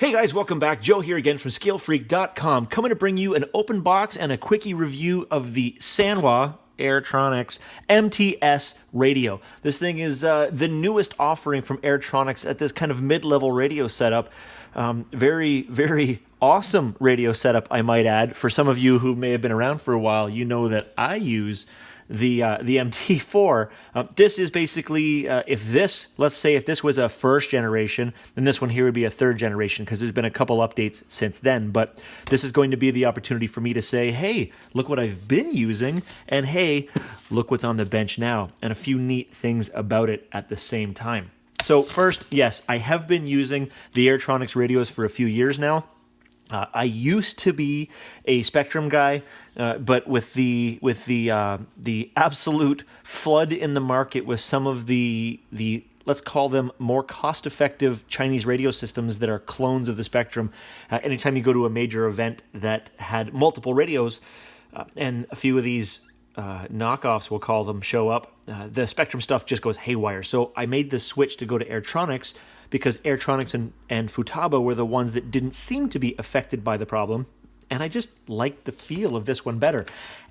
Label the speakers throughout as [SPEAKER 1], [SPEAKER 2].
[SPEAKER 1] Hey guys, welcome back. Joe here again from ScaleFreak.com, coming to bring you an open box and a quickie review of the Sanwa AirTronics MT-S radio. This thing is the newest offering from AirTronics at this kind of mid-level radio setup. Very, very awesome radio setup, I might add. For some of you who may have been around for a while, you know that I use the MT4. This is basically, let's say if this was a first generation, then this one here would be a third generation, because there's been a couple updates since then. But this is going to be the opportunity for me to say, hey, look what I've been using, and hey, look what's on the bench now, and a few neat things about it at the same time. So first, yes, I have been using the AirTronics radios for a few years now. I used to be a Spectrum guy, but with the absolute flood in the market with some of the let's call them more cost-effective Chinese radio systems that are clones of the Spectrum. Anytime you go to a major event that had multiple radios, and a few of these knockoffs, we'll call them, show up, the Spectrum stuff just goes haywire. So I made the switch to go to AirTronics, because AirTronics and Futaba were the ones that didn't seem to be affected by the problem, and I just liked the feel of this one better.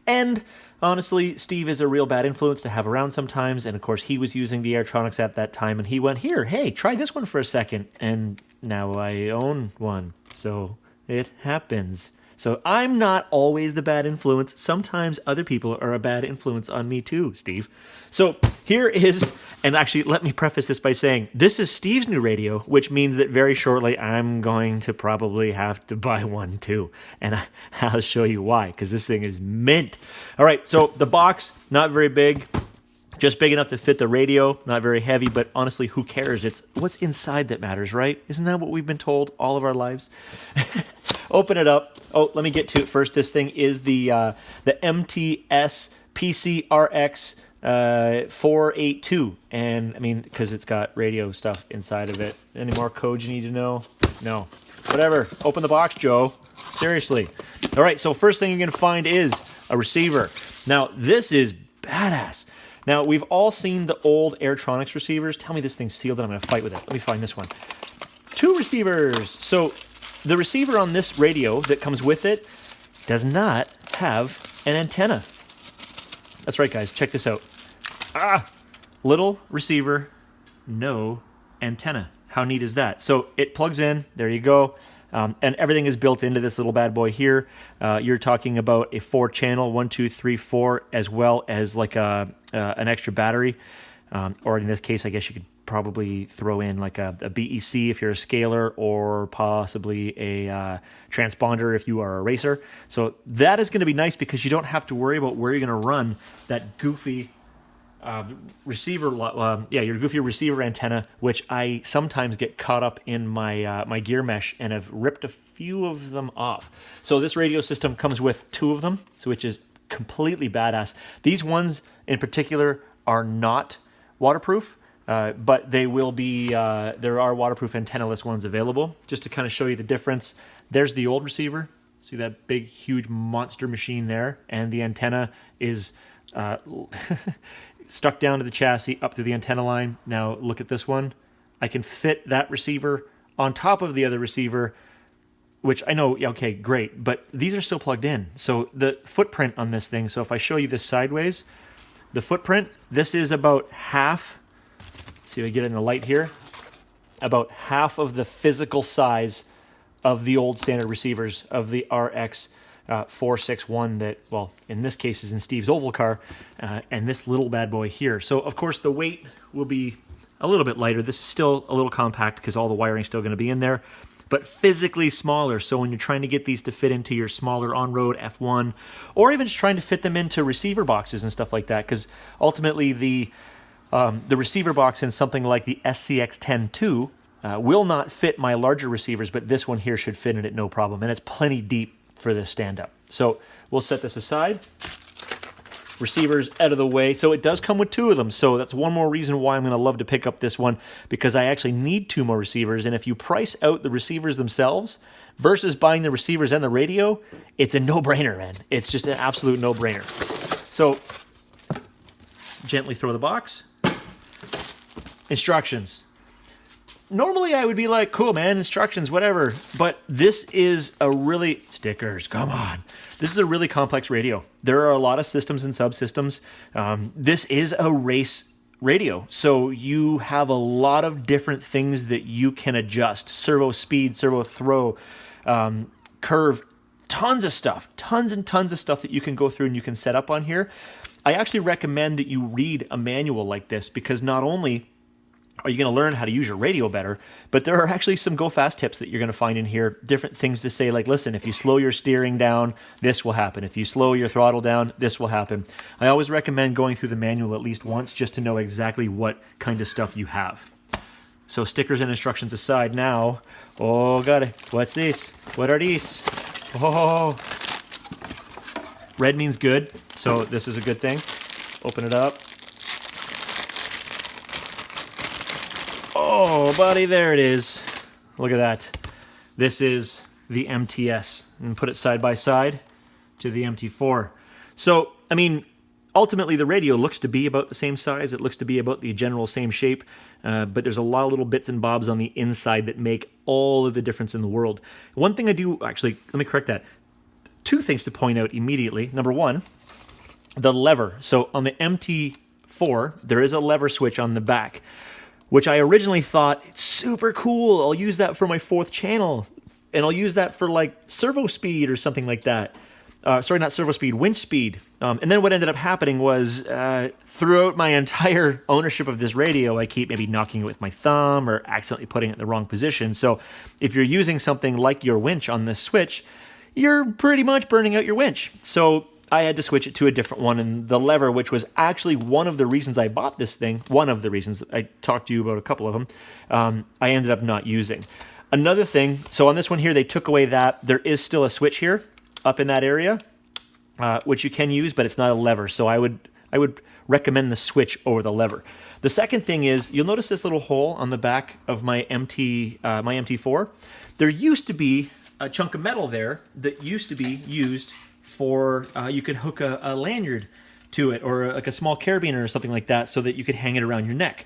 [SPEAKER 1] And honestly, Steve is a real bad influence to have around sometimes, and of course he was using the AirTronics at that time, and he went, here, hey, try this one for a second, and now I own one, so it happens. So I'm not always the bad influence. Sometimes other people are a bad influence on me too, Steve. So here is, and actually let me preface this by saying, this is Steve's new radio, which means that very shortly I'm going to probably have to buy one too. And I'll show you why, because this thing is mint. All right, so the box, not very big. Just big enough to fit the radio, not very heavy, but honestly, who cares? It's what's inside that matters, right? Isn't that what we've been told all of our lives? Open it up. Oh, let me get to it first. This thing is the MT-S PCRX 482, and I mean, because it's got radio stuff inside of it. Any more codes you need to know? No. Whatever. Open the box, Joe. Seriously. All right, so first thing you're going to find is a receiver. Now, this is badass. Now, we've all seen the old AirTronics receivers. Tell me this thing's sealed and I'm going to fight with it. Let me find this one. 2 receivers. So the receiver on this radio that comes with it does not have an antenna. That's right, guys. Check this out. Little receiver, no antenna. How neat is that? So it plugs in. There you go. And everything is built into this little bad boy here. You're talking about a 4-channel, 1, 2, 3, 4, as well as like an extra battery. Or in this case, I guess you could probably throw in like a BEC if you're a scaler, or possibly a transponder if you are a racer. So that is going to be nice, because you don't have to worry about where you're going to run that goofy receiver, your goofy receiver antenna, which I sometimes get caught up in my my gear mesh and have ripped a few of them off. So this radio system comes with 2 of them, so which is completely badass. These ones in particular are not waterproof, but they will be. There are waterproof antennaless ones available. Just to kind of show you the difference, there's the old receiver. See that big, huge monster machine there, and the antenna is stuck down to the chassis, up to the antenna line. Now look at this one. I can fit that receiver on top of the other receiver, which I know, okay, great, but these are still plugged in. So the footprint on this thing, so if I show you this sideways, the footprint, this is about half, see if I get it in the light here, about half of the physical size of the old standard receivers of the RX 461 that, well, in this case is in Steve's oval car, and this little bad boy here. So, of course, the weight will be a little bit lighter. This is still a little compact because all the wiring is still going to be in there, but physically smaller. So when you're trying to get these to fit into your smaller on-road F1, or even just trying to fit them into receiver boxes and stuff like that, because ultimately the receiver box in something like the SCX-10 II will not fit my larger receivers, but this one here should fit in it no problem, and it's plenty deep for this stand-up. So we'll set this aside. Receivers out of the way. So it does come with 2 of them. So that's one more reason why I'm going to love to pick up this one, because I actually need 2 more receivers. And if you price out the receivers themselves versus buying the receivers and the radio, it's a no-brainer, man. It's just an absolute no-brainer. So gently throw the box. Instructions. normally I would be like, cool, man, instructions, whatever. But this is a really, stickers, come on. This is a really complex radio. There are a lot of systems and subsystems. This is a race radio. So you have a lot of different things that you can adjust. Servo speed, servo throw, curve, tons of stuff, tons and tons of stuff that you can go through and you can set up on here. I actually recommend that you read a manual like this, because not only are you going to learn how to use your radio better, but there are actually some go fast tips that you're going to find in here. Different things to say, like, listen, if you slow your steering down, this will happen. If you slow your throttle down, this will happen. I always recommend going through the manual at least once just to know exactly what kind of stuff you have. So stickers and instructions aside now. Oh, got it. What's this? What are these? Oh, red means good, so this is a good thing. Open it up. Oh, buddy, there it is. Look at that. This is the MT-S, and put it side by side to the MT-4. So, I mean, ultimately the radio looks to be about the same size. It looks to be about the general same shape, but there's a lot of little bits and bobs on the inside that make all of the difference in the world. One thing I do, actually, let me correct that. Two things to point out immediately. Number one, the lever. So on the MT-4, there is a lever switch on the back, which I originally thought, it's super cool. I'll use that for my 4th channel, and I'll use that for like servo speed or something like that. Sorry, not servo speed, winch speed. And then what ended up happening was throughout my entire ownership of this radio, I keep maybe knocking it with my thumb or accidentally putting it in the wrong position. So if you're using something like your winch on this switch, you're pretty much burning out your winch. So I had to switch it to a different one, and the lever, which was actually one of the reasons I bought this thing, one of the reasons, I talked to you about a couple of them, I ended up not using. Another thing, so on this one here, they took away that. There is still a switch here up in that area, which you can use, but it's not a lever. So I would recommend the switch over the lever. The second thing is, you'll notice this little hole on the back of my MT4. There used to be a chunk of metal there that used to be used for, you could hook a lanyard to it, or like a small carabiner or something like that, so that you could hang it around your neck.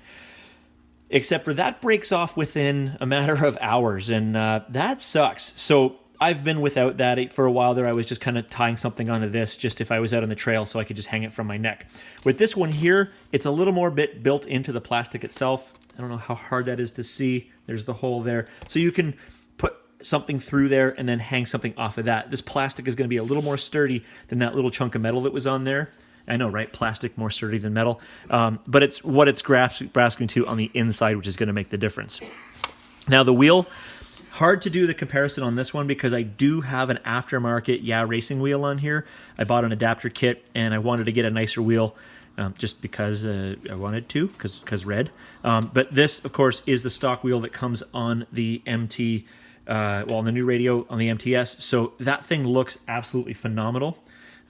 [SPEAKER 1] Except for that breaks off within a matter of hours, and that sucks. So I've been without that for a while there. I was just kind of tying something onto this just if I was out on the trail so I could just hang it from my neck. With this one here, it's a little more bit built into the plastic itself. I don't know how hard that is to see. There's the hole there. So you can put something through there and then hang something off of that. This plastic is going to be a little more sturdy than that little chunk of metal that was on there. I know, right? Plastic more sturdy than metal. But it's what it's grasping to on the inside, which is going to make the difference. Now the wheel, hard to do the comparison on this one because I do have an aftermarket racing wheel on here. I bought an adapter kit and I wanted to get a nicer wheel just because I wanted to, because red. But this, of course, is the stock wheel that comes on the MT, on the new radio on the MT-S. So that thing looks absolutely phenomenal.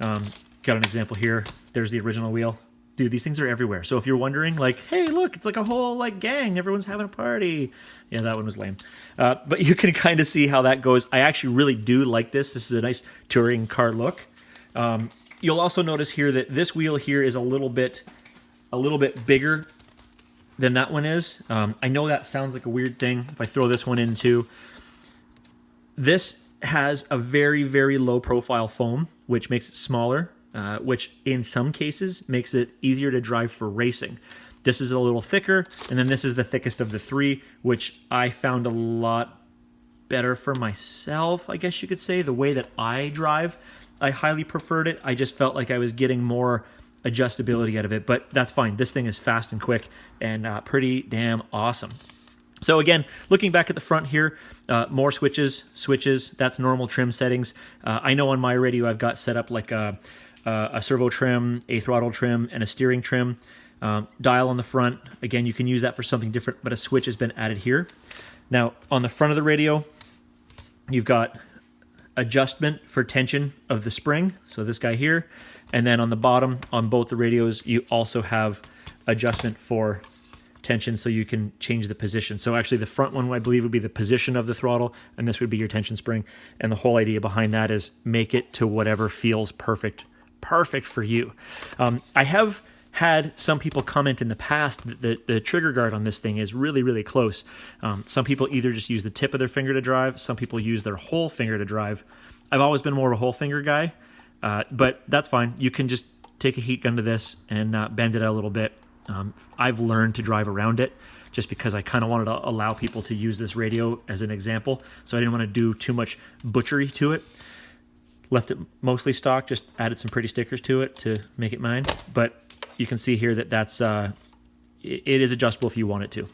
[SPEAKER 1] Got an example here. There's the original wheel. Dude, these things are everywhere. So if you're wondering, like, hey, look, it's like a whole like gang. Everyone's having a party. Yeah, that one was lame. But you can kind of see how that goes. I actually really do like this. This is a nice touring car look. You'll also notice here that this wheel here is a little bit bigger than that one is. I know that sounds like a weird thing if I throw this one in too. This has a very, very low profile foam, which makes it smaller. Which in some cases makes it easier to drive for racing. This is a little thicker, and then this is the thickest of the three, which I found a lot better for myself, I guess you could say. The way that I drive, I highly preferred it. I just felt like I was getting more adjustability out of it, but that's fine. This thing is fast and quick and pretty damn awesome. So again, looking back at the front here, more switches, that's normal trim settings. I know on my radio I've got set up like a servo trim, a throttle trim, and a steering trim. Dial on the front, again, you can use that for something different, but a switch has been added here. Now, on the front of the radio, you've got adjustment for tension of the spring, so this guy here, and then on the bottom, on both the radios, you also have adjustment for tension, so you can change the position. So actually the front one, I believe, would be the position of the throttle, and this would be your tension spring, and the whole idea behind that is make it to whatever feels perfect for you. I have had some people comment in the past that the trigger guard on this thing is really, really close. Some people either just use the tip of their finger to drive. Some people use their whole finger to drive. I've always been more of a whole finger guy, but that's fine. You can just take a heat gun to this and bend it out a little bit. I've learned to drive around it just because I kind of wanted to allow people to use this radio as an example. So I didn't want to do too much butchery to it. Left it mostly stock, just added some pretty stickers to it to make it mine. But you can see here that that's it is adjustable if you want it to.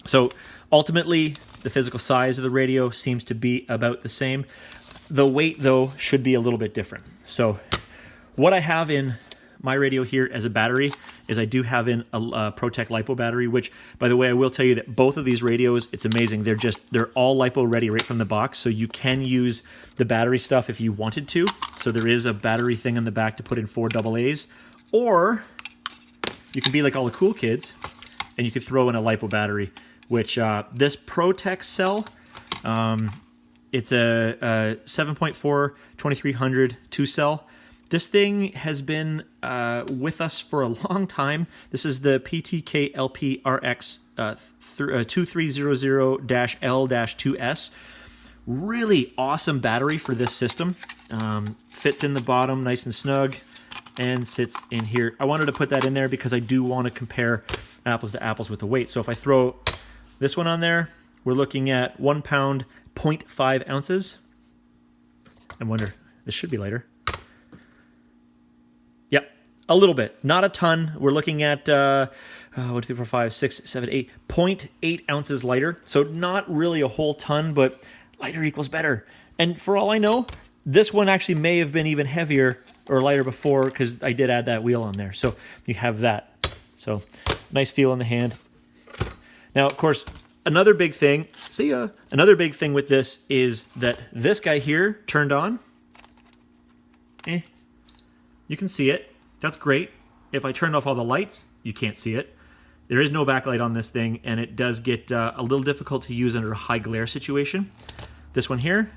[SPEAKER 1] So ultimately, the physical size of the radio seems to be about the same. The weight, though, should be a little bit different. So what I have in my radio here as a battery is I do have in a ProTech LiPo battery, which, by the way, I will tell you that both of these radios, it's amazing. They're all LiPo ready right from the box, so you can use the battery stuff if you wanted to. So there is a battery thing on the back to put in 4 AA's, or you can be like all the cool kids and you could throw in a LiPo battery, which this ProTech cell, it's a 7.4 2300 2-cell. This thing has been with us for a long time. This is the PTK LP RX 2300-L-2S. Really awesome battery for this system. Fits in the bottom nice and snug and sits in here. I wanted to put that in there because I do want to compare apples to apples with the weight. So if I throw this one on there, we're looking at 1 pound, 0.5 ounces. I wonder, this should be lighter. Yep, a little bit, not a ton. We're looking at 1, 2, 3, 4, 5, 6, 7, 8, 0.8 ounces lighter. So not really a whole ton, but lighter equals better. And for all I know, this one actually may have been even heavier or lighter before because I did add that wheel on there. So you have that. So nice feel in the hand. Now, of course, another big thing, another big thing with this is that this guy here turned on. You can see it. That's great. If I turned off all the lights, you can't see it. There is no backlight on this thing, and it does get a little difficult to use under a high glare situation. This one here,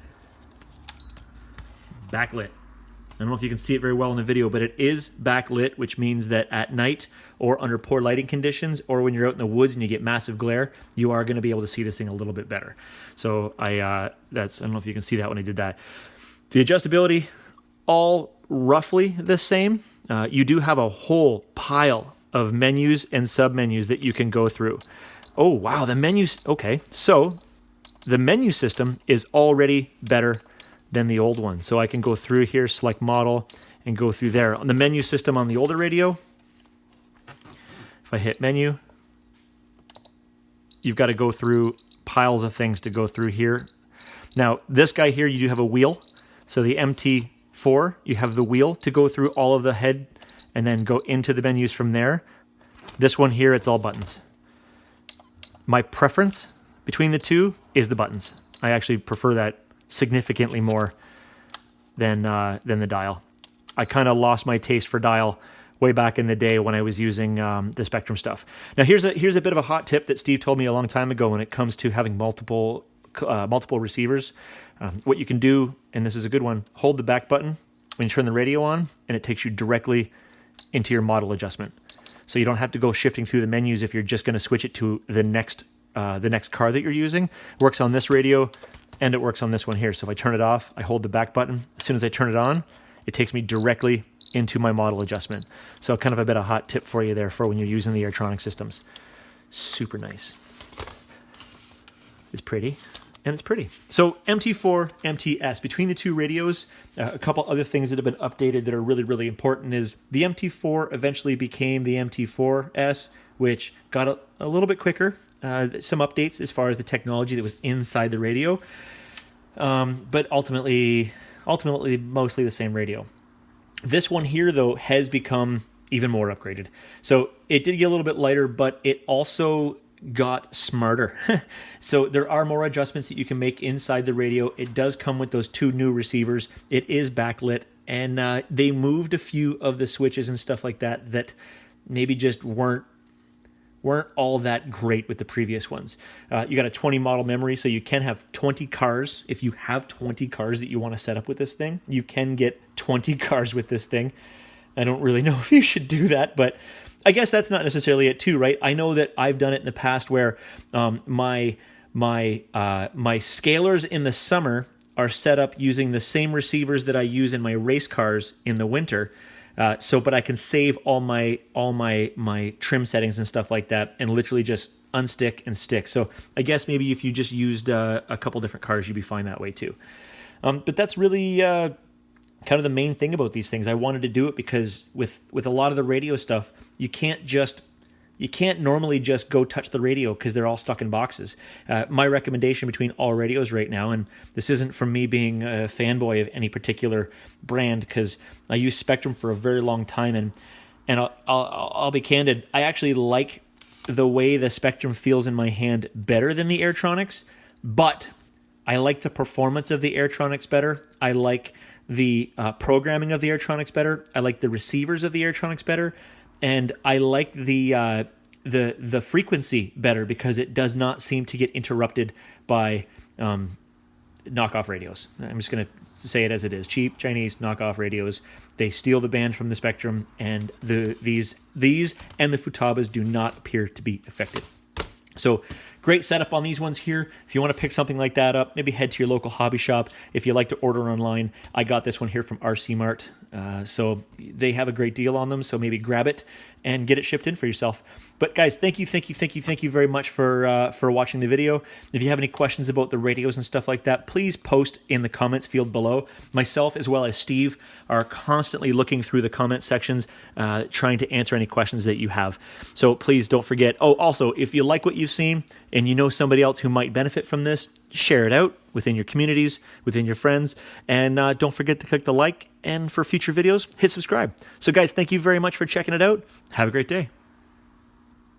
[SPEAKER 1] backlit. I don't know if you can see it very well in the video, but it is backlit, which means that at night or under poor lighting conditions or when you're out in the woods and you get massive glare, you are going to be able to see this thing a little bit better. So I don't know if you can see that when I did that. The adjustability, all roughly the same. You do have a whole pile of menus and submenus that you can go through. Oh, wow, the menus. Okay, so the menu system is already better than the old one. So I can go through here, select model, and go through there. On the menu system on the older radio, if I hit menu, you've got to go through piles of things to go through here. Now, this guy here, you do have a wheel. So the MT4, you have the wheel to go through all of the head and then go into the menus from there. This one here, it's all buttons. My preference between the two is the buttons. I actually prefer that significantly more than the dial. I kind of lost my taste for dial way back in the day when I was using the Spectrum stuff. Now here's a bit of a hot tip that Steve told me a long time ago when it comes to having multiple receivers. What you can do, and this is a good one, hold the back button when you turn the radio on, and it takes you directly into your model adjustment. So you don't have to go shifting through the menus if you're just going to switch it to the next car that you're using. It works on this radio, and it works on this one here. So if I turn it off, I hold the back button. As soon as I turn it on, it takes me directly into my model adjustment. So kind of a bit of a hot tip for you there for when you're using the AirTronics systems. Super nice. It's pretty, and it's pretty. So MT4, MT-S, between the two radios, a couple other things that have been updated that are really, really important is the MT4 eventually became the MT4S, which got a little bit quicker. Some updates as far as the technology that was inside the radio, but ultimately mostly the same radio. This one here, though, has become even more upgraded. So it did get a little bit lighter, but it also got smarter. So there are more adjustments that you can make inside the radio. It does come with those 2 new receivers. It is backlit, and they moved a few of the switches and stuff like that that maybe just weren't all that great with the previous ones. You got a 20 model memory, so you can have 20 cars. If you have 20 cars that you want to set up with this thing, you can get 20 cars with this thing. I don't really know if you should do that, but I guess that's not necessarily it too, right? I know that I've done it in the past where my scalers in the summer are set up using the same receivers that I use in my race cars in the winter. But I can save all my trim settings and stuff like that, and literally just unstick and stick. So I guess maybe if you just used a couple different cars, you'd be fine that way too. But that's really kind of the main thing about these things. I wanted to do it because with a lot of the radio stuff, you can't normally just go touch the radio because they're all stuck in boxes. My recommendation between all radios right now, and this isn't from me being a fanboy of any particular brand, because I used Spectrum for a very long time, and I'll be candid, I actually like the way the Spectrum feels in my hand better than the AirTronics, but I like the performance of the AirTronics better. I like the programming of the AirTronics better. I like the receivers of the AirTronics better. And I like the frequency better because it does not seem to get interrupted by knockoff radios. I'm just going to say it as it is. Cheap Chinese knockoff radios. They steal the band from the Spectrum, and these and the Futabas do not appear to be affected. So great setup on these ones here. If you want to pick something like that up, maybe head to your local hobby shop. If you like to order online, I got this one here from RC Mart. So they have a great deal on them, so maybe grab it and get it shipped in for yourself. But guys, thank you very much for watching the video. If you have any questions about the radios and stuff like that, please post in the comments field below. Myself as well as Steve are constantly looking through the comment sections, trying to answer any questions that you have. So please don't forget. Oh, also, if you like what you've seen and you know somebody else who might benefit from this, share it out within your communities, within your friends, and don't forget to click the like, and for future videos, hit subscribe. So guys, thank you very much for checking it out. Have a great day.